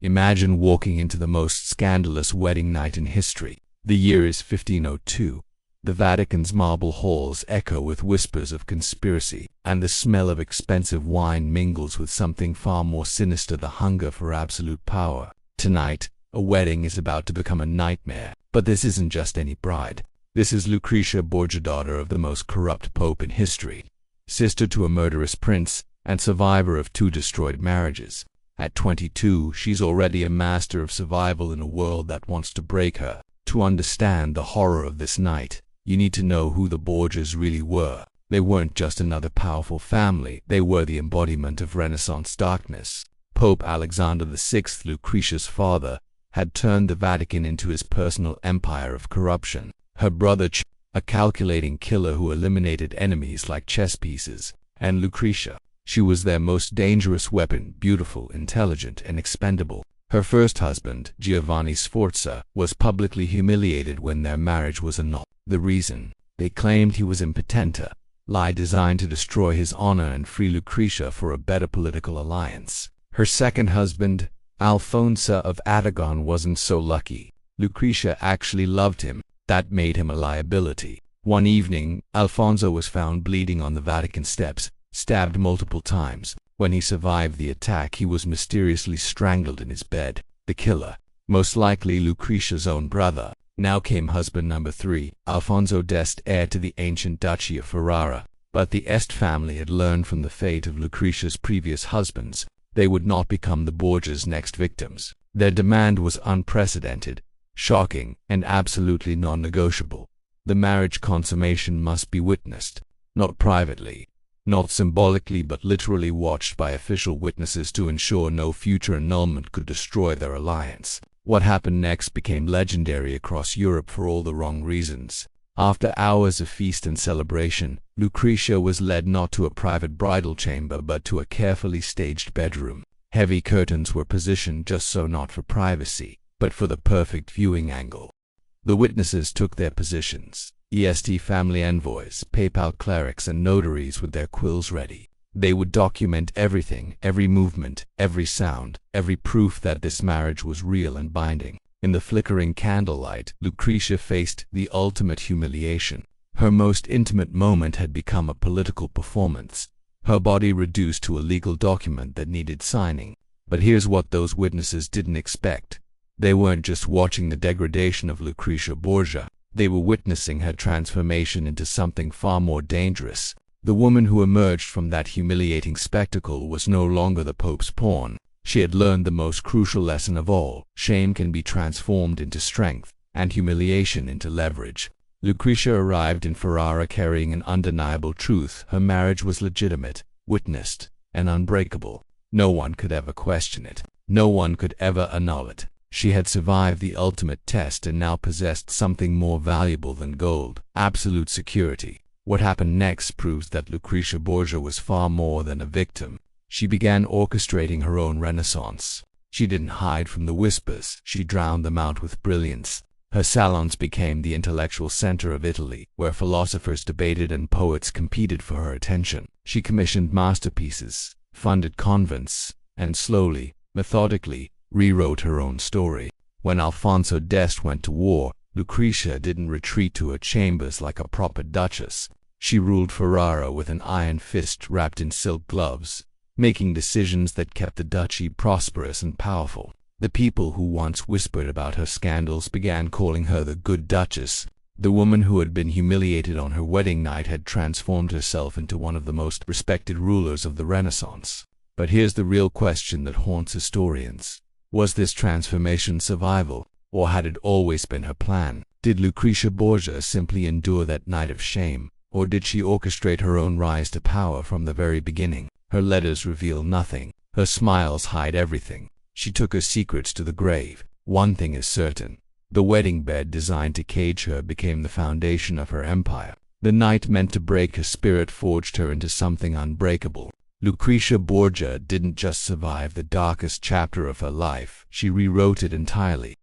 Imagine walking into the most scandalous wedding night in history. The year is 1502. The Vatican's marble halls echo with whispers of conspiracy, and the smell of expensive wine mingles with something far more sinister: the hunger for absolute power. Tonight, a wedding is about to become a nightmare. But this isn't just any bride. This is Lucretia Borgia, daughter of the most corrupt pope in history, sister to a murderous prince, and survivor of 2 destroyed marriages. At 22, she's already a master of survival in a world that wants to break her. To understand the horror of this night, you need to know who the Borgias really were. They weren't just another powerful family, they were the embodiment of Renaissance darkness. Pope Alexander VI, Lucretia's father, had turned the Vatican into his personal empire of corruption. Her brother, a calculating killer who eliminated enemies like chess pieces, and Lucretia, she was their most dangerous weapon, beautiful, intelligent, and expendable. Her first husband, Giovanni Sforza, was publicly humiliated when their marriage was annulled. The reason? They claimed he was impotent, a lie designed to destroy his honor and free Lucretia for a better political alliance. Her second husband, Alfonso of Aragon, wasn't so lucky. Lucretia actually loved him. That made him a liability. One evening, Alfonso was found bleeding on the Vatican steps, stabbed multiple times. When he survived the attack, he was mysteriously strangled in his bed. The killer, most likely Lucretia's own brother. Now came husband number 3, Alfonso d'Este, heir to the ancient Duchy of Ferrara. But the Este family had learned from the fate of Lucretia's previous husbands. They would not become the Borgias' next victims. Their demand was unprecedented, shocking, and absolutely non-negotiable. The marriage consummation must be witnessed, not privately, not symbolically, but literally watched by official witnesses to ensure no future annulment could destroy their alliance. What happened next became legendary across Europe for all the wrong reasons. After hours of feast and celebration, Lucretia was led not to a private bridal chamber but to a carefully staged bedroom. Heavy curtains were positioned just so, not for privacy, but for the perfect viewing angle. The witnesses took their positions. Este family envoys, papal clerics, and notaries with their quills ready. They would document everything, every movement, every sound, every proof that this marriage was real and binding. In the flickering candlelight, Lucretia faced the ultimate humiliation. Her most intimate moment had become a political performance, her body reduced to a legal document that needed signing. But here's what those witnesses didn't expect. They weren't just watching the degradation of Lucretia Borgia. They were witnessing her transformation into something far more dangerous. The woman who emerged from that humiliating spectacle was no longer the Pope's pawn. She had learned the most crucial lesson of all: shame can be transformed into strength, and humiliation into leverage. Lucretia arrived in Ferrara carrying an undeniable truth: her marriage was legitimate, witnessed, and unbreakable. No one could ever question it. No one could ever annul it. She had survived the ultimate test and now possessed something more valuable than gold: absolute security. What happened next proves that Lucretia Borgia was far more than a victim. She began orchestrating her own renaissance. She didn't hide from the whispers, she drowned them out with brilliance. Her salons became the intellectual center of Italy, where philosophers debated and poets competed for her attention. She commissioned masterpieces, funded convents, and slowly, methodically, rewrote her own story. When Alfonso d'Este went to war, Lucretia didn't retreat to her chambers like a proper duchess. She ruled Ferrara with an iron fist wrapped in silk gloves, making decisions that kept the duchy prosperous and powerful. The people who once whispered about her scandals began calling her the Good Duchess. The woman who had been humiliated on her wedding night had transformed herself into one of the most respected rulers of the Renaissance. But here's the real question that haunts historians. Was this transformation survival, or had it always been her plan? Did Lucretia Borgia simply endure that night of shame, or did she orchestrate her own rise to power from the very beginning? Her letters reveal nothing. Her smiles hide everything. She took her secrets to the grave. One thing is certain: the wedding bed designed to cage her became the foundation of her empire. The night meant to break her spirit forged her into something unbreakable. Lucretia Borgia didn't just survive the darkest chapter of her life, she rewrote it entirely.